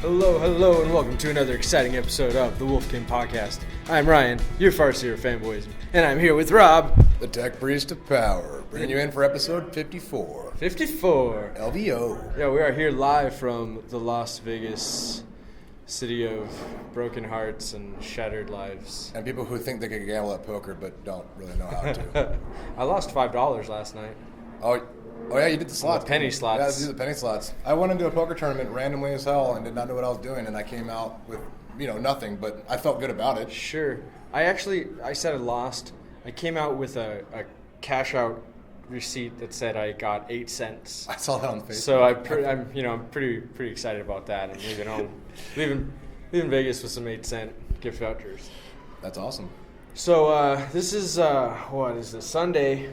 Hello, and welcome to another exciting episode of the Wolfkin Podcast. I'm Ryan, your Farseer fanboys, and I'm here with Rob. The Tech Priest of Power, bringing you in for episode 54. 54. LVO. Yeah, we are here live from the Las Vegas city of broken hearts and shattered lives. And people who think they can gamble at poker but don't really know how to. I lost $5 last night. Oh yeah, you did the slots. The penny slots. Yeah, I did the penny slots. I went into a poker tournament randomly as hell and did not know what I was doing, and I came out with, nothing, but I felt good about it. Sure. I said I lost. I came out with a cash out receipt that said I got 8 cents. I saw that on Facebook. So I'm pretty excited about that. I'm leaving home, leaving Vegas with some 8-cent gift vouchers. That's awesome. So this is what is this, Sunday?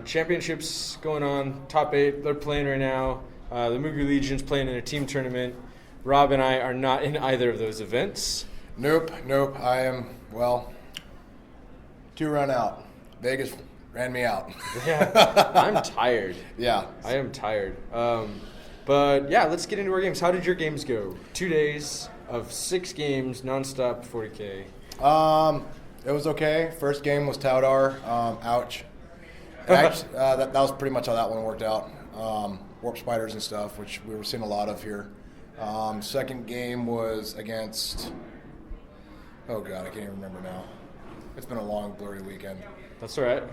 Championships going on. Top 8, they're playing right now. The Mugu Legion's playing in a team tournament. Rob and I are not in either of those events. Nope. I am, 2 run out. Vegas ran me out. Yeah, I'm tired. Yeah. I am tired. But yeah, let's get into our games. How did your games go? 2 days of 6 games, nonstop 40K. It was okay. First game was Taudar. Ouch. Actually, that was pretty much how that one worked out. Warp spiders and stuff, which we were seeing a lot of here. Second game was against, oh God, I can't even remember now. It's been a long, blurry weekend. That's all right.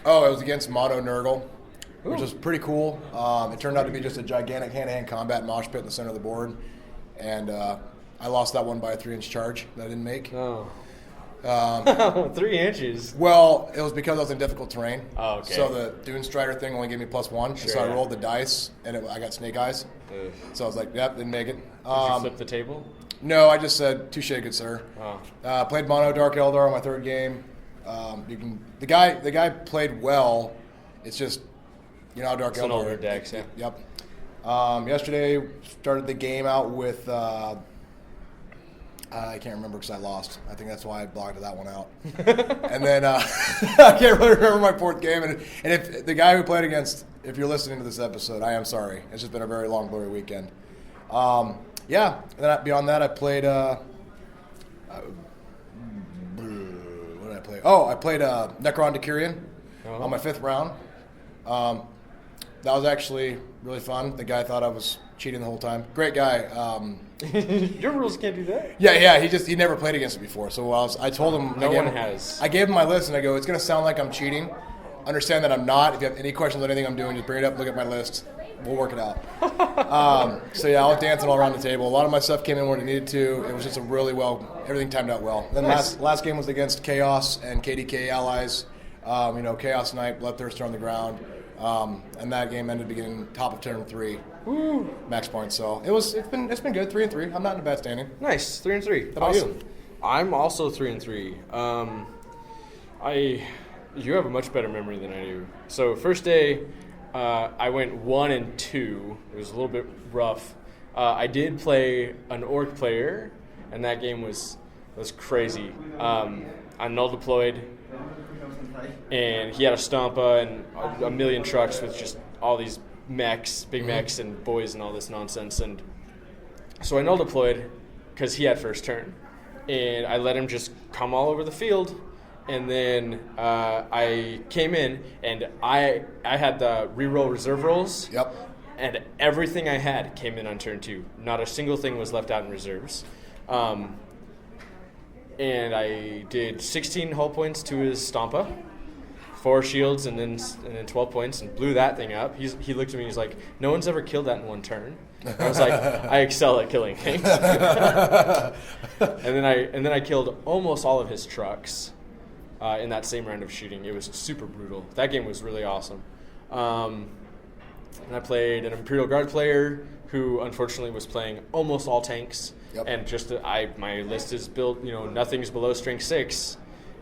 Oh, it was against Mono Nurgle, which was pretty cool. It turned out to be just a gigantic hand-to-hand combat mosh pit in the center of the board. And I lost that one by a 3-inch charge that I didn't make. Oh. 3 inches. Well, it was because I was in difficult terrain. Oh, okay. So the Dune Strider thing only gave me +1. Sure, so I yeah. rolled the dice, and I got snake eyes. Ugh. So I was like, yep, didn't make it. Did you flip the table? No, I just said, touche, good sir. Oh. Played Mono Dark Eldar on my third game. The guy played well. It's just, how Dark It's Eldar. an older deck, yeah. Yep. Yesterday, started the game out with... I can't remember because I lost. I think that's why I blocked that one out. And then I can't really remember my 4th game. And if the guy who played against, if you're listening to this episode, I am sorry. It's just been a very long, blurry weekend. Yeah. And then beyond that, I played. What did I play? Oh, I played Necron Decurion on my 5th round. That was actually really fun. The guy thought I was cheating the whole time. Great guy. Your rules can't do that. Yeah. He never played against it before. So I told him. No one has. I gave him my list and I go, it's going to sound like I'm cheating. Understand that I'm not. If you have any questions on anything I'm doing, just bring it up. Look at my list. We'll work it out. So yeah, I was dancing all around the table. A lot of my stuff came in when it needed to. It was just everything timed out well. Then nice. last game was against Chaos and KDK allies. Chaos Knight, Bloodthirster on the ground. And that game ended up being top of turn 3. Woo. Max points. So it's been good. 3-3. I'm not in a bad standing. Nice. 3-3. How about you? I'm also 3-3. You have a much better memory than I do. So first day, I went 1-2. It was a little bit rough. I did play an orc player, and that game was crazy. I null deployed, and he had a Stompa and a million trucks with just all these mechs, big mechs and boys and all this nonsense. And so I null deployed because he had first turn, and I let him just come all over the field. And then I came in, and I had the reroll reserve rolls. Yep. And everything I had came in on turn 2. Not a single thing was left out in reserves. And I did 16 hull points to his Stompa, 4 shields, and then 12 points, and blew that thing up. He looked at me, he's like, no one's ever killed that in 1 turn. I was like, I excel at killing things. and then I killed almost all of his trucks in that same round of shooting. It was super brutal. That game was really awesome. And I played an Imperial Guard player who unfortunately was playing almost all tanks. Yep. And just my list is built, nothing's below strength 6.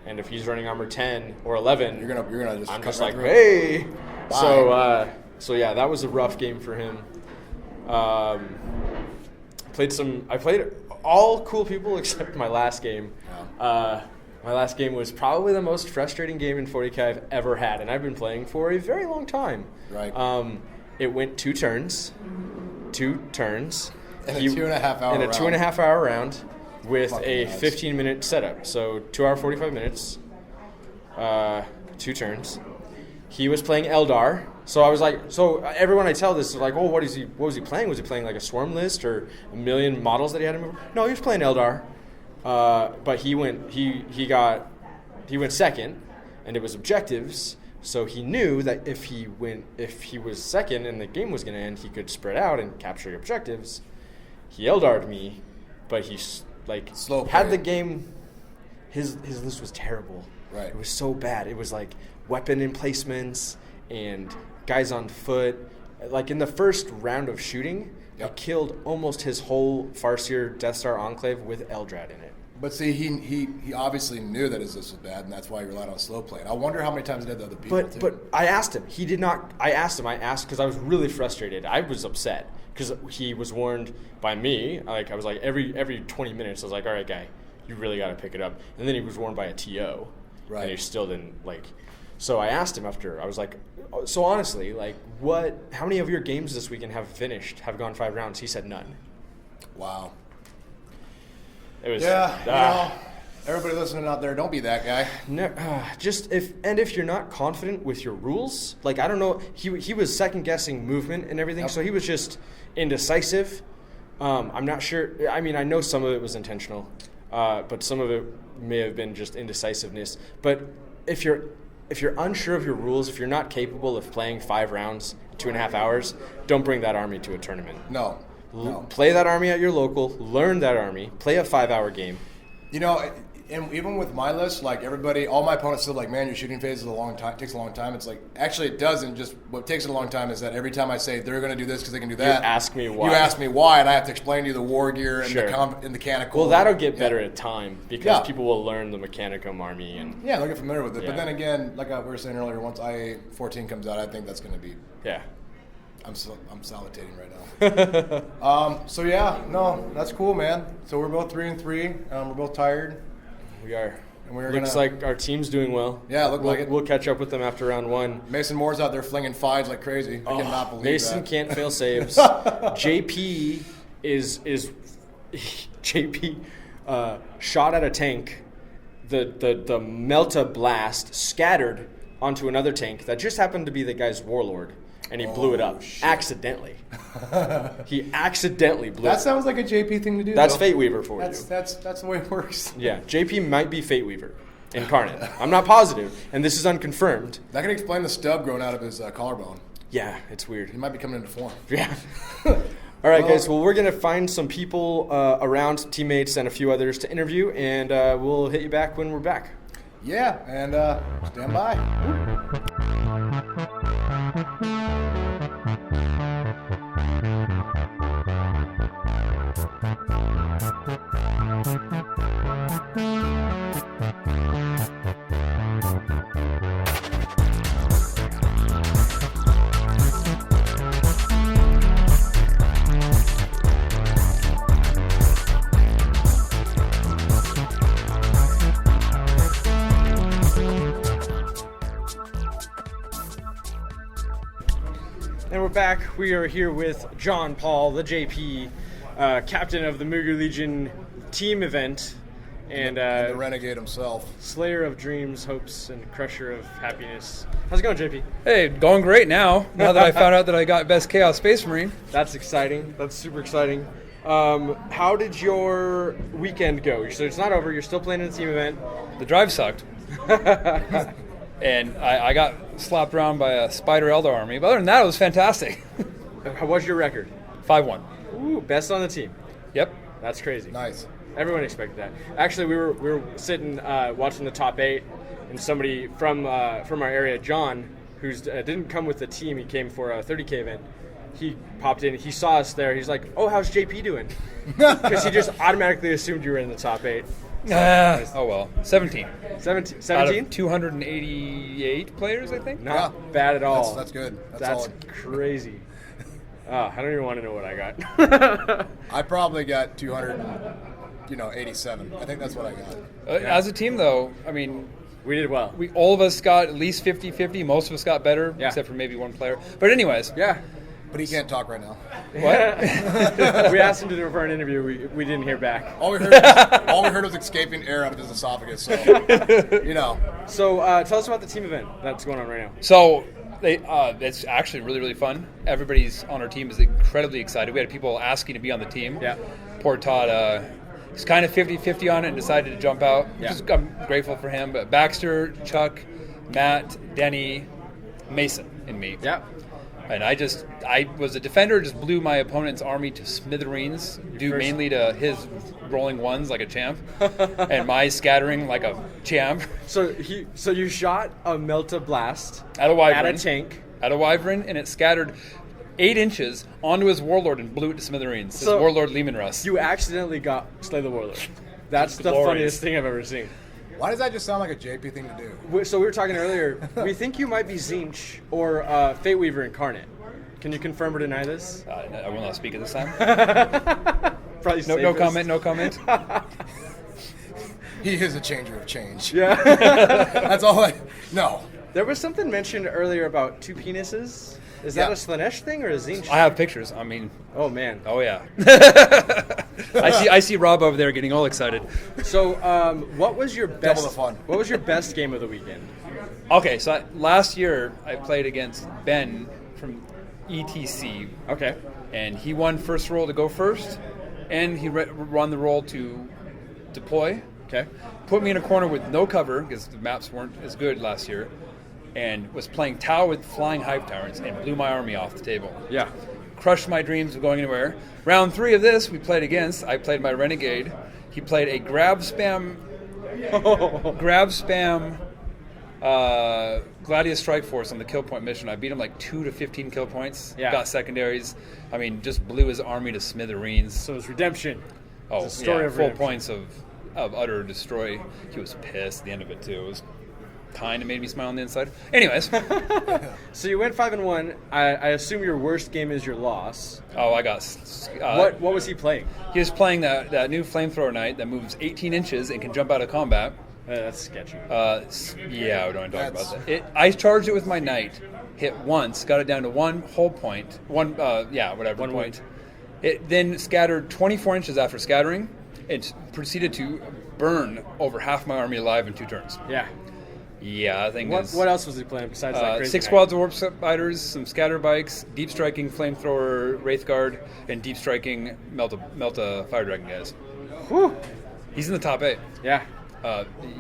And if he's running armor 10 or 11, you're gonna just I'm cut just right like, through. hey. Bye. So yeah, that was a rough game for him. I played all cool people except my last game. My last game was probably the most frustrating game in 40K I've ever had, and I've been playing for a very long time. Right. It went 2 turns. In a 2.5 hour round. In a 2.5 hour round with Fucking a nuts. 15-minute setup. So 2 hour 45 minutes, 2 turns. He was playing Eldar. So I was like, everyone I tell this is like, oh, what was he playing? Was he playing like a swarm list or a million models that he had to move? No, he was playing Eldar. But he went second, and it was objectives. So he knew that if he was second and the game was going to end, he could spread out and capture objectives. He Eldar'd me, but he Slow had play. the game. His list was terrible. Right. It was so bad. It was like weapon emplacements and guys on foot. Like in the first round of shooting, I killed almost his whole Farseer Death Star Enclave with Eldrad in it. But see, he obviously knew that his list was bad, and that's why he relied on slow play. And I wonder how many times he did the other people, too. But I asked him. He did not. I asked because I was really frustrated. I was upset because he was warned by me. Like I was like every 20 minutes, I was like, all right, guy, you really got to pick it up. And then he was warned by a TO, Right. and he still didn't like. So I asked him after. I was like, so honestly, like, how many of your games this weekend have gone 5 rounds? He said none. Wow. It was everybody listening out there, don't be that guy. No, if you're not confident with your rules, like I don't know, he was second guessing movement and everything, so he was just indecisive. I'm not sure. I mean, I know some of it was intentional, but some of it may have been just indecisiveness. But if you're unsure of your rules, if you're not capable of playing 5 rounds, 2.5 hours, don't bring that army to a tournament. No. Play that army at your local, learn that army, play a 5-hour game. You know, and even with my list, like all my opponents still like, man, your shooting phase takes a long time. It's like, actually it doesn't. Just what takes a long time is that every time I say they're going to do this because they can do that. You ask me why. You ask me why, and I have to explain to you the war gear and Sure. the mechanical. Well, that'll get better at time because Yeah. people will learn the Mechanicum army and Yeah, they'll get familiar with it. Yeah. But then again, like we were saying earlier, once IA-14 comes out, I think that's going to be. yeah. I'm salivating right now. So yeah, no, that's cool, man. So we're both 3-3. We're both tired. We are. And we're Looks gonna- like our team's doing well. Yeah, look like it. We'll catch up with them after round 1. Mason Moore's out there flinging fives like crazy. I cannot believe Mason that. can't fail saves. JP is JP shot at a tank. The Melta blast scattered onto another tank that just happened to be the guy's warlord, and he blew it up shit. accidentally. He accidentally blew That it. sounds like a JP thing to do. That's though. Fate Weaver for you. That's the way it works. Yeah, JP might be Fate Weaver incarnate. I'm not positive, and this is unconfirmed. That can explain the stub growing out of his collarbone. Yeah, it's weird. He might be coming into form. Yeah. All right, guys. Well, we're going to find some people around, teammates, and a few others to interview, and we'll hit you back when we're back. Yeah, and stand by. And we're back. We are here with John Paul, the JP, captain of the Muger Legion team event, and The renegade himself. slayer of dreams, hopes, and crusher of happiness. How's it going, JP? Hey, going great now that I found out that I got Best Chaos Space Marine. That's exciting. That's super exciting. How did your weekend go? So it's not over. You're still playing in the team event. The drive sucked. And I got slapped around by a Spider Eldar army. But other than that, it was fantastic. How was your record? 5-1. Ooh, best on the team. Yep. That's crazy. Nice. Everyone expected that. Actually, we were sitting watching the top 8, and somebody from our area, John, who didn't come with the team, he came for a 30K event. He popped in. He saw us there. He's like, "Oh, how's JP doing?" Because he just automatically assumed you were in the top 8. Oh well. 17. 17? Out of 288 players, I think. Not bad at all. That's good. That's That's solid. crazy. Oh, I don't even want to know what I got. I probably got 287. I think that's what I got. As a team, though, I mean, We did well. all of us got at least 50-50. Most of us got better, Yeah. except for maybe one player. But anyways, Yeah. But he can't talk right now. what? We asked him to do it for an interview. We didn't hear back. All we heard was escaping air out of his esophagus. So, So tell us about the team event that's going on right now. So it's actually really, really fun. Everybody's on our team is incredibly excited. We had people asking to be on the team. Yeah. Poor Todd, he's kind of 50-50 on it and decided to jump out. Yeah. I'm grateful for him. But Baxter, Chuck, Matt, Denny, Mason, and me. Yeah. And I was a defender, just blew my opponent's army to smithereens, due first- mainly to his rolling ones like a champ, and my scattering like a champ. So you shot a Melta Blast At a wyvern. at a tank. At a wyvern, and it scattered 8 inches onto his warlord and blew it to smithereens. His So- warlord Lehman Russ. You accidentally got Slay the Warlord. That's the Glorious. funniest thing I've ever seen. why does that just sound like a JP thing to do? So we were talking earlier. We think you might be Zinch or Fate Weaver Incarnate. Can you confirm or deny this? I will not speak at this time. Probably No safest. comment. No comment. He is a changer of change. Yeah. That's all no. There was something mentioned earlier about 2 penises. Is that Yeah. a Slanesh thing or a Zinch? I have pictures. I mean, Oh man. oh yeah. I see Rob over there getting all excited. So, what was your best? the fun. What was your best game of the weekend? Okay, so last year I played against Ben from ETC, Okay. and he won first roll to go first, and he won the roll to deploy. Okay. Put me in a corner with no cover because the maps weren't as good last year, and was playing Tau with flying hive tyrants and blew my army off the table. Yeah. Crushed my dreams of going anywhere. Round 3 of this, we played against. I played my renegade. He played a grab spam Gladius Strike Force on the kill point mission. I beat him like 2 to 15 kill points. Yeah. Got secondaries. I mean, just blew his army to smithereens. So it's redemption. Oh, It's a story yeah, of full redemption. points of utter destroy. He was pissed at the end of it too. It was kind of made me smile on the inside. Anyways, So you went 5-1. I assume your worst game is your loss. I got. What was he playing? He was playing that new flamethrower knight that moves 18 inches and can jump out of combat. That's sketchy. Yeah, we don't want to talk about that. I charged it with my knight, hit once, got it down to 1 whole point, one One point. It then scattered 24 inches after scattering. It proceeded to burn over half my army alive in 2 turns. Yeah. Yeah, I think What else was he playing besides that crazy 6 knight? squads of warp spiders, some scatter bikes, deep striking flamethrower wraithguard, and deep striking Melta fire dragon guys. Whew. He's in the top 8. Yeah.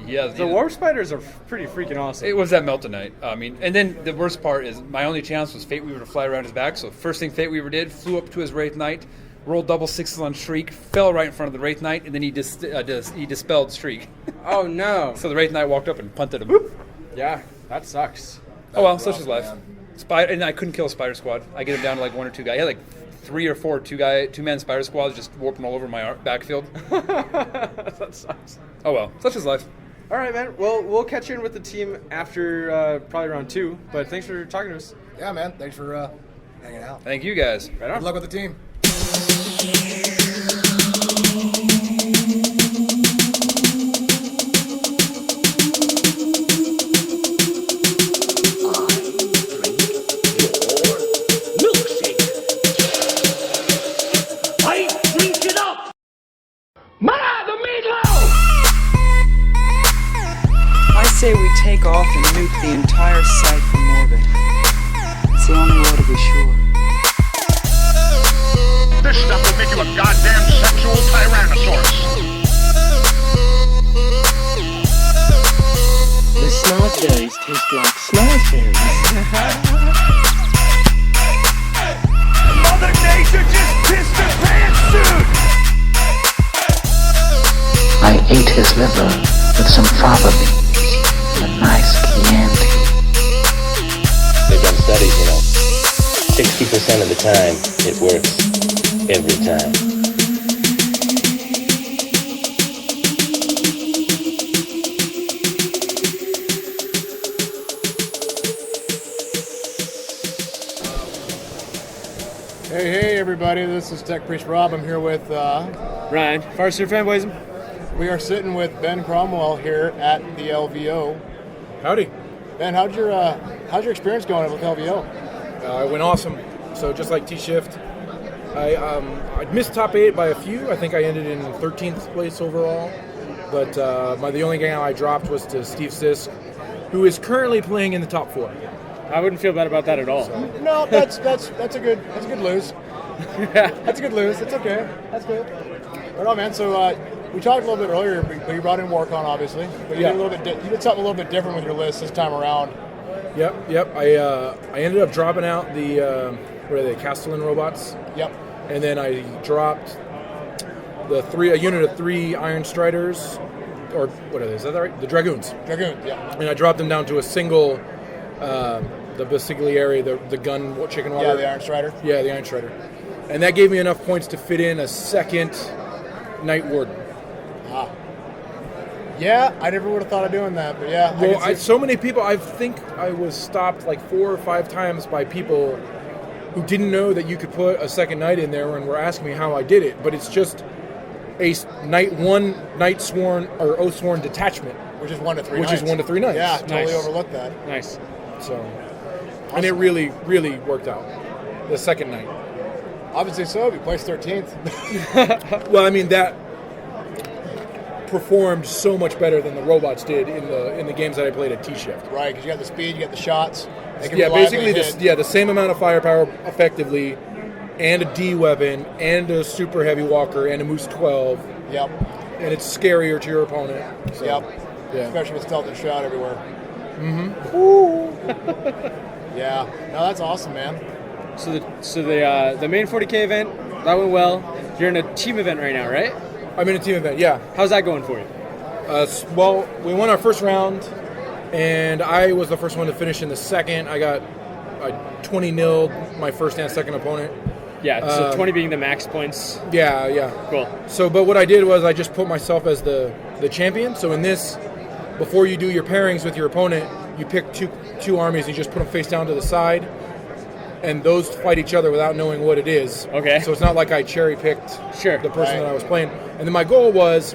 Yeah, The warp spiders are pretty freaking awesome. It was that Melta Knight. I mean, and then the worst part is my only chance was Fate Weaver to fly around his back. So first thing Fate Weaver did, flew up to his Wraith Knight, rolled double 6s on Shriek, fell right in front of the Wraith Knight, and then he dispelled Shriek. Oh no. So the Wraith Knight walked up and punted him. Yeah, that sucks. Oh well, That's such rough, is life. man. And I couldn't kill a Spider Squad. I get him down to like 1 or 2 guys. I had like 3 or 4 two-man Spider Squads just warping all over my backfield. That sucks. Oh well, such is life. All right, man. Well, we'll catch you in with the team after probably round 2. But thanks for talking to us. Yeah, man. Thanks for hanging out. Thank you guys. Right on. Good luck with the team. I say we take off and nuke the entire site from orbit. It's the only way to be sure. This stuff will make you a goddamn sexual tyrannosaurus. The snozberries taste like snozberries. Mother Nature just pissed her pantsuit! I ate his liver with some fava beans and a nice Chianti. They've done studies, 60% of the time, it works every time. Hey, everybody. This is Tech Priest Rob. I'm here with, Ryan, Farsighted Fanboys. we are sitting with Ben Cromwell here at the LVO. Howdy. Ben, how's your experience going with LVO? It went awesome. So just like T-Shift, I missed top 8 by a few. I think I ended in 13th place overall. But the only game I dropped was to Steve Sisk, who is currently playing in the top 4. I wouldn't feel bad about that at all. No, that's a good lose. That's a good lose. It's okay. That's good. Right on, man. So we talked a little bit earlier, but you brought in Warcon, obviously. But you did something a little bit different with your list this time around. Yep. I ended up dropping out the what are they, Castellan robots? Yep. And then I dropped a unit of 3 Iron Striders, or what are they? Is that right? The Dragoons. Dragoons, yeah. And I dropped them down to a single, the Basigliere, the gun chicken water. Yeah, the Iron Strider. Yeah, the Iron Strider. And that gave me enough points to fit in a second Night Warden. Yeah, I never would have thought of doing that, but yeah. Well, so many people, I think I was stopped like 4 or 5 times by people who didn't know that you could put a second Knight in there and were asking me how I did it. But it's just a Night Sworn or Oath Sworn detachment. Which is 1 to 3 Which Knights. is 1 to 3 Knights. Yeah, totally Nice. overlooked that. Nice. So, and it really, really worked out. The second Knight. Obviously so, you placed 13th. Well, I mean, that performed so much better than the robots did in the games that I played at T-Shift. Right, because you got the speed, you got the shots. They can Yeah, reliably basically hit. the same amount of firepower effectively, and a D weapon, and a super heavy walker, and a Moose 12, Yep, and it's scarier to your opponent. So, yep. Yeah. Especially with stealth and shroud everywhere. Mm-hmm. Yeah, no, that's awesome, man. So the main 40K event, that went well. You're in a team event right now, right? I'm in a team event, yeah. How's that going for you? Well, we won our first round, and I was the first one to finish in the second. I 20-0'd my first and second opponent. Yeah, so 20 being the max points. Yeah. Cool. So, but what I did was I just put myself as the champion. So in this, before you do your pairings with your opponent, you pick two armies, and you just put them face down to the side, and those fight each other without knowing what it is. Okay. So it's not like I cherry-picked Sure. the person Right. that I was playing. And then my goal was,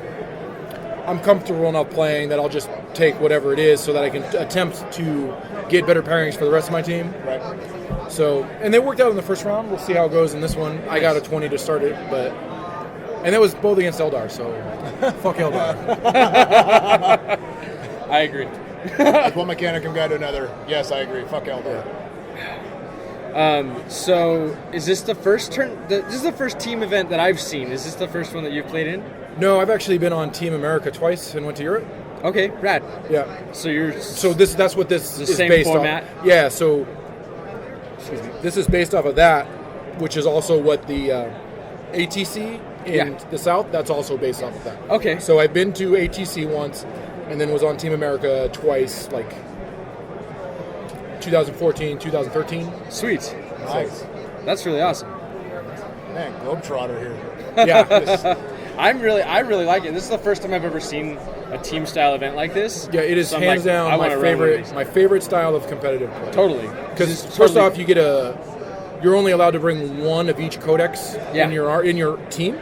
I'm comfortable enough playing that I'll just take whatever it is so that I can attempt to get better pairings for the rest of my team. Right. So, and they worked out in the first round. We'll see how it goes in this one. I got a 20 to start it, and that was both against Eldar, so fuck Eldar. I agree. Like one Mechanicum guy to another. Yes, I agree. Fuck Eldar. So is this the first turn? This is the first team event that I've seen. Is this the first one that you've played in? No, I've actually been on Team America twice and went to Europe. Okay, rad. Yeah. So That's what this the is same based format? on. Yeah. So, excuse me. This is based off of that, which is also what the ATC in the South. That's also based off of that. Okay. So I've been to ATC once, and then was on Team America twice, like 2014, 2013. Sweet. Nice. That's really awesome. Man, Globetrotter here. Yeah. I really like it. This is the first time I've ever seen a team style event like this. Yeah, it is So I'm hands like, down I my wanna run one of these. favorite style of competitive play. Totally. Because It's first totally- off, you get you're only allowed to bring one of each codex Yeah. in your team,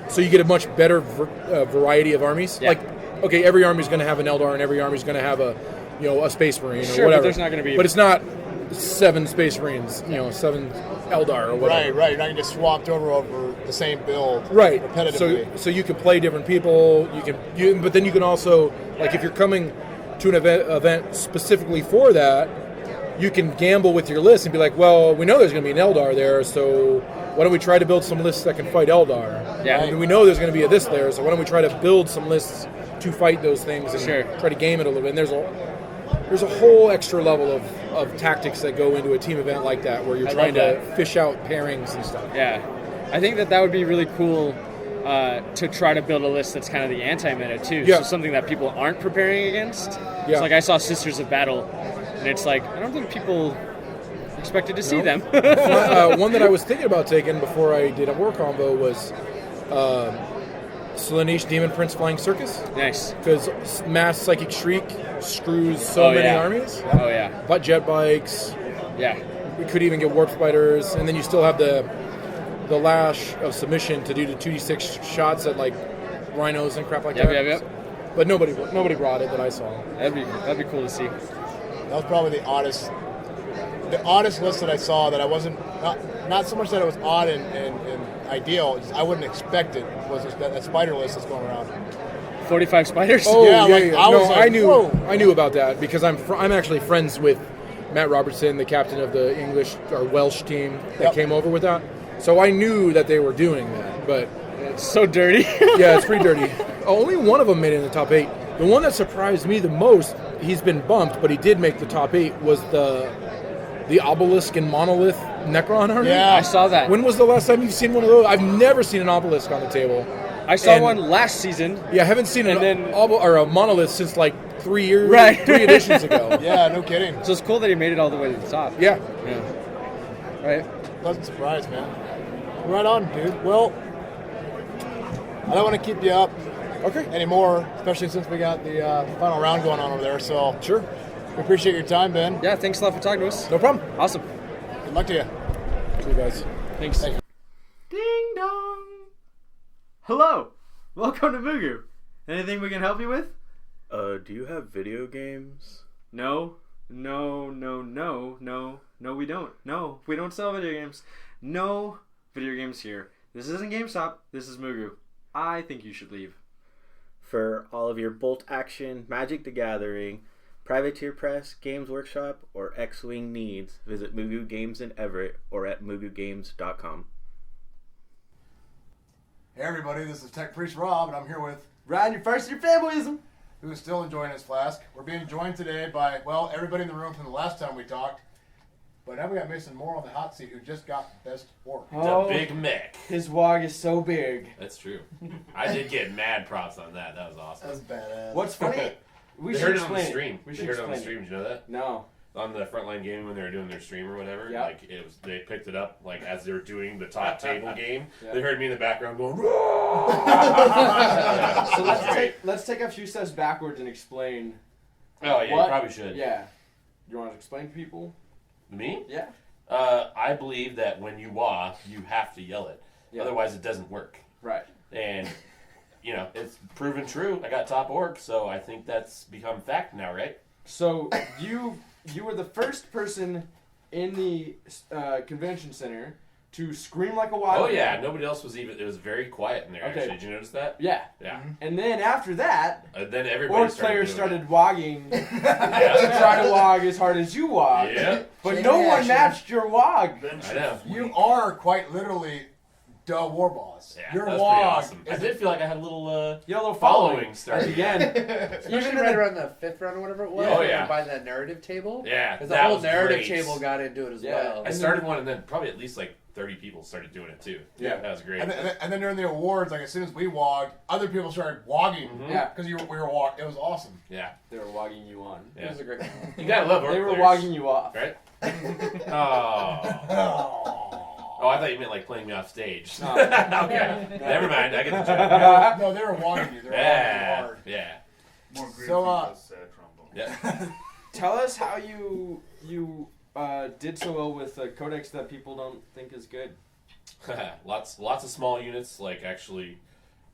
so you get a much better variety of armies. Yeah. Like, okay, every army is going to have an Eldar, and every army is going to have a Space Marine Sure, or whatever. but there's not gonna be- But it's not 7 Space Marines, 7 Eldar or whatever. Right. You're not going to get swapped over the same build. Right. Repetitively. So you can play different people. But then you can also, like, if you're coming to an event specifically for that, you can gamble with your list and be like, well, we know there's going to be an Eldar there, so why don't we try to build some lists that can fight Eldar? Yeah. And we know there's going to be a this there, so why don't we try to build some lists to fight those things and Sure. try to game it a little bit. And there's a whole extra level of tactics that go into a team event like that, where you're I trying love to fish out pairings and stuff. Yeah, I think that would be really cool to try to build a list that's kind of the anti-meta too. Yeah. So something that people aren't preparing against. Yeah. It's like I saw Sisters of Battle, and it's like I don't think people expected to see them. One that I was thinking about taking before I did a war combo was Slaanesh Demon Prince Flying Circus. Nice. Because Mass Psychic Shriek screws so many yeah. armies. Oh yeah. But jet bikes. Yeah. We could even get warp spiders, and then you still have the the lash of submission to do the 2d6 shots at like rhinos and crap like that. Yep. But nobody brought it that I saw. That'd be cool to see. That was probably the oddest list that I saw that I wasn't not so much that it was odd and ideal. Just I wouldn't expect it was just that spider list that's going around. 45 spiders. Oh Yeah, yeah, like, yeah. I was No, like, I knew whoa. I knew about that because I'm actually friends with Matt Robertson, the captain of the English or Welsh team that Yep. came over with that. So I knew that they were doing that, but It's so dirty. yeah, it's pretty dirty. Only one of them made it in the top 8. The one that surprised me the most, he's been bumped, but he did make the top 8, was the obelisk and monolith Necron army. Yeah. I saw that. When was the last time you've seen one of those? I've never seen an obelisk on the table. I saw And- one last season. Yeah, I haven't seen And then- a monolith since like 3 years, Right. 3 editions ago. Yeah, no kidding. So it's cool that he made it all the way to the top. Yeah. Right. Pleasant surprise, man. Right on, dude. Well, I don't want to keep you up Okay. anymore, especially since we got the final round going on over there. So Sure. we appreciate your time, Ben. Yeah. Thanks a lot for talking to us. No problem. Awesome. Good luck to you. See you guys. Thanks. Thank you. Ding dong! Hello! Welcome to Mugu. Anything we can help you with? Do you have video games? No, we don't. No, we don't sell video games. No video games here. This isn't GameStop. This is Mugu. I think you should leave. For all of your bolt action, Magic the Gathering, Privateer Press, Games Workshop, or X-Wing needs, visit Mugu Games in Everett or at MuguGames.com. Hey everybody, this is Tech Priest Rob, and I'm here with Ryan, you're first in your fanboyism. who is still enjoying his flask. We're being joined today by, well, everybody in the room from the last time we talked. But now we got Mason Moore on the hot seat, who just got Best Orc. Oh, Big Mick. his wog is so big. That's true. I did get mad props on that. That was awesome. That's badass. What's funny? We They should heard it on the explain stream. We They should heard it on the explain stream. Did you know that? No. On the Frontline Gaming when they were doing their stream or whatever, Yeah. like it was, they picked it up like as they were doing the top table game. Yeah. They heard me in the background going. So let's take a few steps backwards and explain. Oh yeah, what? you probably should. Yeah. You want to explain to people? Me? Yeah. I believe that when you wah, you have to yell it. Yeah. Otherwise, it doesn't work. Right. And you know, it's proven true. I got top orc, so I think that's become fact now, right? So you were the first person in the convention center to scream like a wild. Oh yeah, man. nobody else was even. It was very quiet in there. Okay. Actually, did you notice that? Yeah. Yeah. And then after that, Then everybody orc players started started wogging to try to wog as hard as you wog. Yeah. But Chain no one reaction. matched your wog. I know. You are quite literally the war boss. Yeah, Your that's wog pretty awesome. I is did feel like I had a little You had a little following started. Again. Especially right around the 5th round or whatever it was. Oh, when yeah. you're by that narrative table. Yeah, Because the that whole was narrative great. table got into it as well. I started one, and then probably at least like 30 people started doing it too. Yeah. That was great. And then during the awards, like as soon as we wogged, other people started wogging. Yeah. Because we were wog. It was awesome. Yeah. They were wogging you on. Yeah. It was a great You gotta love orc They were players, wogging you off. right? Oh, I thought you meant like playing me off stage. No. Okay, never mind. I get the joke. No, they were wogging you. They were wogging you Yeah, hard. yeah, So, yeah. Tell us how you did so well with a codex that people don't think is good. lots of small units, like actually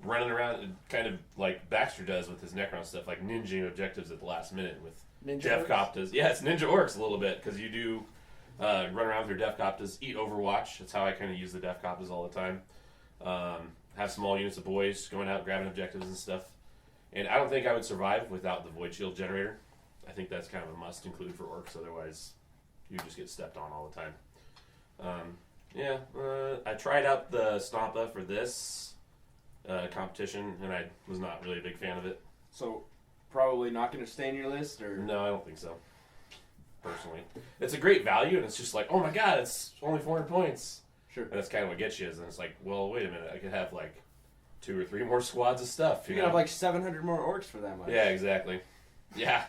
running around, kind of like Baxter does with his Necron stuff, like ninja objectives at the last minute with Ninja Def orcs? Coptas. Yeah, it's ninja orcs a little bit because you do run around with your Def Coptas, eat Overwatch. That's how I kind of use the Def Coptas all the time. Have small units of boys going out grabbing objectives and stuff. And I don't think I would survive without the Void Shield generator. I think that's kind of a must include for orcs, otherwise you just get stepped on all the time. I tried out the Stompa for this competition, and I was not really a big fan of it. So probably not going to stay in your list, or No, I don't think so. Personally, it's a great value, and it's just like, oh my god, it's only 400 points. Sure. And that's kind of what gets you. Is then it's like, well, wait a minute, I could have like 2 or 3 more squads of stuff. you You can know? have like 700 more orcs for that much. Yeah, exactly. Yeah.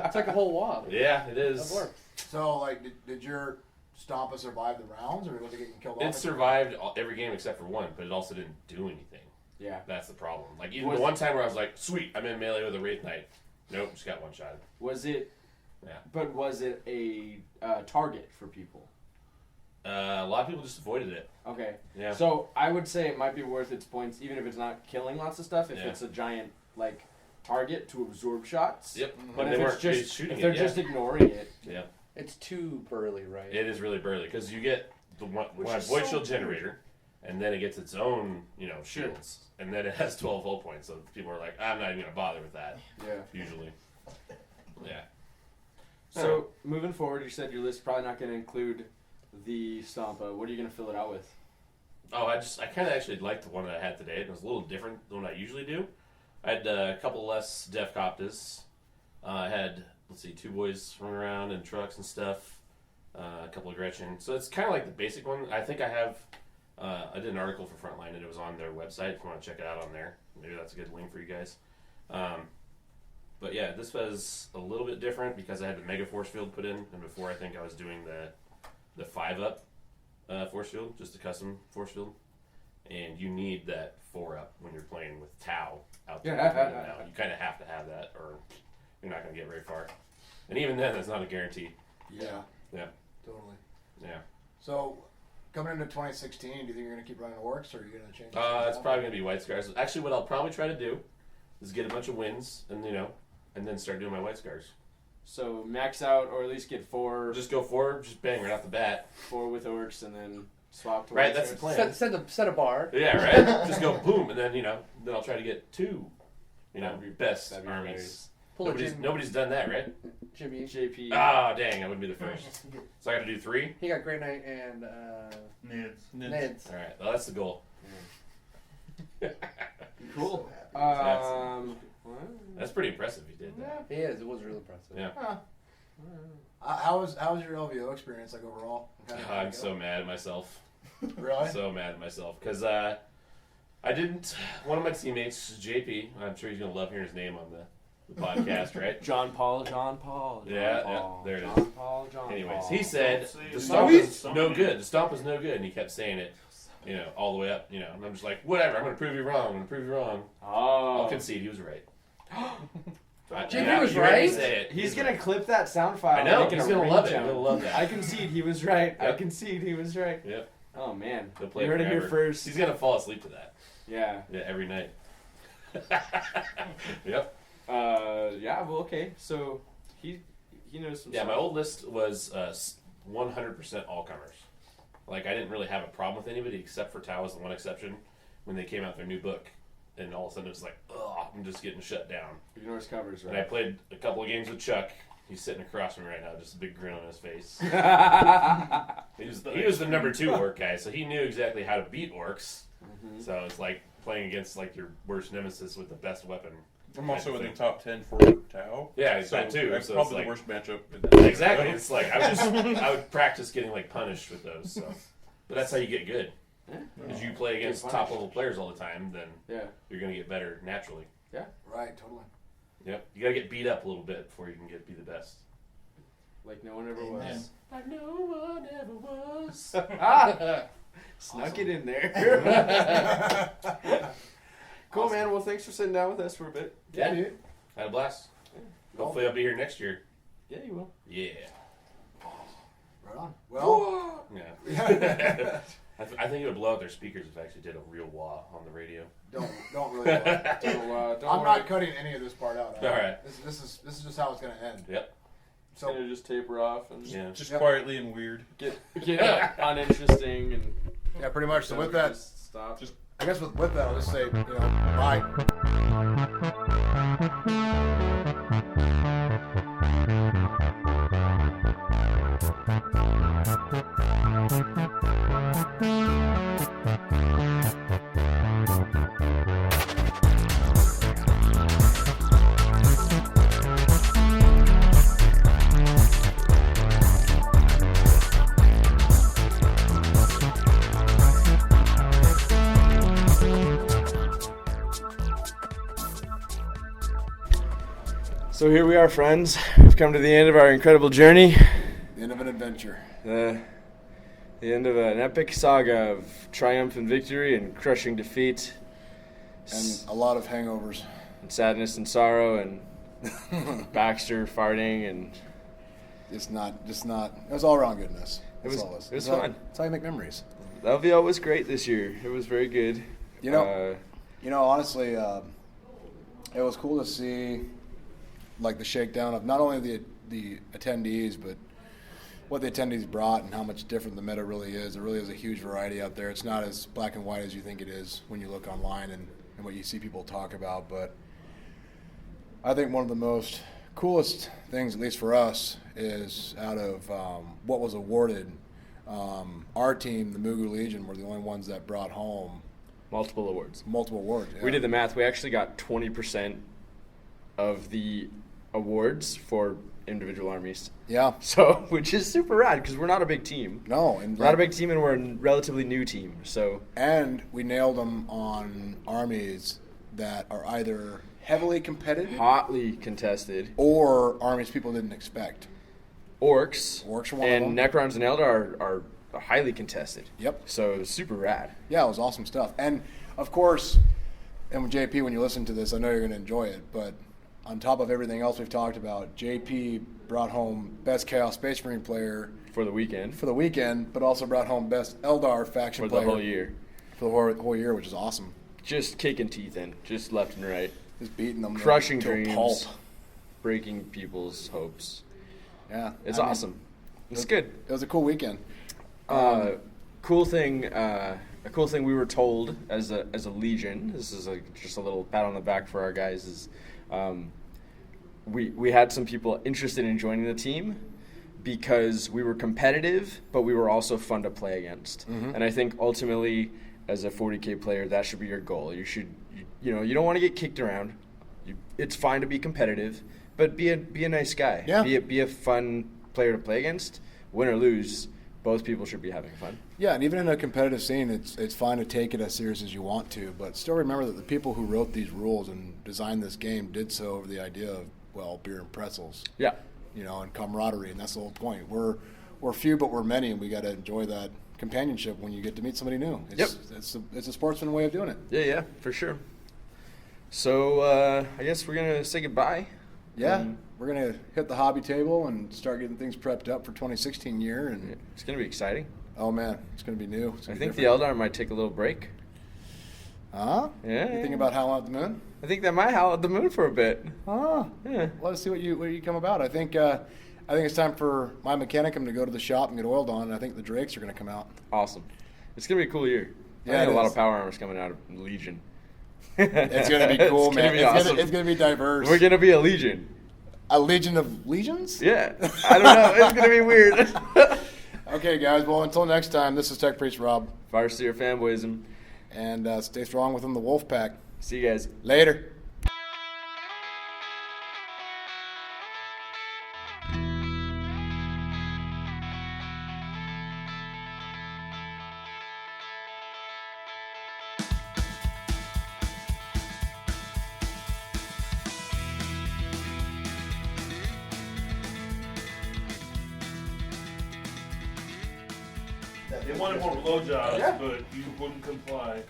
It's like a whole wall. Yeah, it is. Of work. So, like, did your Stompa survive the rounds, or was it getting killed off? It survived every game except for one, but it also didn't do anything. Yeah. That's the problem. Like even Was- the one time where I was like, sweet, I'm in melee with a Wraith Knight. Nope, just got one shot. Was it? Yeah. But was it a target for people? A lot of people just avoided it. Okay. Yeah. So I would say it might be worth its points, even if it's not killing lots of stuff. If Yeah. it's a giant like target to absorb shots. Yep. But And if they it's weren't just shooting if they're it, just yeah. ignoring it. Yeah. It's too burly, right? It is really burly because you get the one is void so shield weird. generator, and then it gets its own, shields, and then it has 12 hull points. So people are like, I'm not even gonna bother with that. Yeah. Usually. Yeah. So moving forward, you said your list probably not going to include the Stompa. What are you going to fill it out with? Oh, I kind of actually liked the one that I had today. It was a little different than what I usually do. I had a couple less Def Coptas. I had, 2 boys running around in trucks and stuff. A couple of Gretchen. So it's kind of like the basic one. I think I have. I did an article for Frontline and it was on their website. If you want to check it out on there, maybe that's a good link for you guys. But yeah, this was a little bit different because I had the Mega Force Field put in, and before I think I was doing the 5-up Force Field, just a custom Force Field. And you need that 4-up when you're playing with Tau out there. Now. You kind of have to have that, or you're not going to get very far. And even then, that's not a guarantee. Yeah. Yeah. Totally. Yeah. So, coming into 2016, do you think you're going to keep running orcs, or are you going to change? It's probably going to be White Scars. Actually, what I'll probably try to do is get a bunch of wins, and and then start doing my White Scars. So max out, or at least get 4. Just go 4, just bang right off the bat. 4 with orcs, and then swap to Right, White that's the Scars. plan. Set a bar. Yeah, right. Just go boom, and then then I'll try to get 2. That'd be- best that'd be armies. hilarious. Nobody's done that, right? Jimmy. JP. Ah, dang, I wouldn't be the first. So I got to do 3. He got Grey Knight and Nids. All right, well that's the goal. Cool. That's pretty impressive. He did that. He is. It was really impressive. Yeah. How was your LVO experience like overall? I'm so mad at myself. Really? So mad at myself because I didn't. One of my teammates, JP, I'm sure he's gonna love hearing his name on the podcast, right? John Paul. Yeah, there it is. John Paul. Anyways, he said the stomp is no good. The stomp is no good, and he kept saying it, all the way up, and I'm just like, whatever. I'm gonna prove you wrong. Oh. I'll concede he was right. JP was you ready right. to say it. He's gonna clip that sound file. I know. and make He's it a gonna love it. ringtone. He'll love that. I concede he was right. Yep. I concede he was right. Yep. Oh man. He'll play You heard it here forever. first. He's gonna fall asleep to that. Yeah. Yeah, every night. Yep. Yeah. Well, okay. So he knows some. Yeah, stuff. my old list was 100% all comers. Like I didn't really have a problem with anybody except for Tau was the one exception when they came out their new book, and all of a sudden it was like, ugh, I'm just getting shut down. Ignores covers, right? And I played a couple of games with Chuck. He's sitting across from me right now, just a big grin on his face. he was the number 2 orc guy, so he knew exactly how to beat orcs. Mm-hmm. So it's like playing against like your worst nemesis with the best weapon. I'm also in the thing. top 10 for Tau. Yeah, he's so that too. That's So probably it's the like, worst matchup. Exactly. It's like I would practice getting like punished with those. So, but that's how you get good. If you play against Get top punished. level players all the time, then Yeah. you're gonna get better naturally. Yeah. Right. Totally. Yep. You gotta get beat up a little bit before you can be the best. Like no one ever was. Like no one ever was. Snuck it in there. Cool, Awesome. man. Well, thanks for sitting down with us for a bit. Yeah, dude. Had a blast. Hopefully, I'll be here next year. Yeah, you will. Yeah. Right on. Well. Yeah. I think it would blow out their speakers if I actually did a real wah on the radio. Don't really. Don't I'm worry. not cutting any of this part out. All right. This is just how it's gonna end. Yep. So gonna just taper off and Just quietly and weird. get uninteresting and Yeah, pretty much. So with that, just stop. I guess with that, I'll just say, bye. So here we are, friends. We've come to the end of our incredible journey. The end of an adventure. The end of an epic saga of triumph and victory and crushing defeat. And a lot of hangovers. And sadness and sorrow and Baxter farting and... Just not. It was all wrong goodness. It was That's fun. That's how you make memories. LVL was great this year. It was very good. You know, honestly, it was cool to see like the shakedown of not only the attendees, but what the attendees brought and how much different the meta really is. There really is a huge variety out there. It's not as black and white as you think it is when you look online and what you see people talk about. But I think one of the most coolest things, at least for us, is out of what was awarded. Our team, the Mugu Legion, were the only ones that brought home multiple awards. Yeah. We did the math. We actually got 20% of the awards for individual armies. Yeah. So, which is super rad because we're not a big team. No, and we're not a big team, and we're a relatively new team. So. And we nailed them on armies that are either heavily competitive, hotly contested, or armies people didn't expect. Orcs are one and of them. Necrons and Eldar are highly contested. Yep. So it was super rad. Yeah, it was awesome stuff. And of course, and with JP, when you listen to this, I know you're going to enjoy it. But on top of everything else we've talked about, JP brought home Best Chaos Space Marine player for the weekend. But also brought home Best Eldar faction player for the whole year. For the whole year, which is awesome. Just kicking teeth in, just left and right. Just beating them. Crushing to a dreams. pulp. Breaking people's hopes. Yeah. It's awesome. It's good. It was a cool weekend. A cool thing we were told as a Legion, this is just a little pat on the back for our guys, is we had some people interested in joining the team because we were competitive, but we were also fun to play against. Mm-hmm. And I think ultimately, as a 40K player, that should be your goal. You don't want to get kicked around. It's fine to be competitive, but be a nice guy. Yeah. Be a fun player to play against. Win or lose, both people should be having fun. Yeah, and even in a competitive scene, it's fine to take it as serious as you want to, but still remember that the people who wrote these rules and designed this game did so over the idea of, well, beer and pretzels. Yeah. And camaraderie, and that's the whole point. We're few, but we're many, and we got to enjoy that companionship when you get to meet somebody new. It's a sportsman way of doing it. Yeah, for sure. So I guess we're gonna say goodbye. Yeah, we're gonna hit the hobby table and start getting things prepped up for 2016 year, and it's gonna be exciting. Oh man, it's gonna be new. I think the Eldar might take a little break. Huh? Yeah. You think about howling at the moon? I think they might howl at the moon for a bit. Yeah. Let us see what you come about. I think it's time for my Mechanicum to go to the shop and get oiled on, and I think the Drakes are gonna come out. Awesome. It's gonna be a cool year. Yeah, I think a lot of power armors coming out of Legion. It's gonna be cool, man. It's gonna be diverse. We're gonna be a Legion. A Legion of Legions? Yeah. I don't know. It's gonna be weird. Okay, guys. Well, until next time, this is Tech Priest Rob. Farseer Fanboyism. And stay strong within the Wolf Pack. See you guys. Later. They wanted more blowjobs, but you wouldn't comply.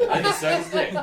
I just said his name.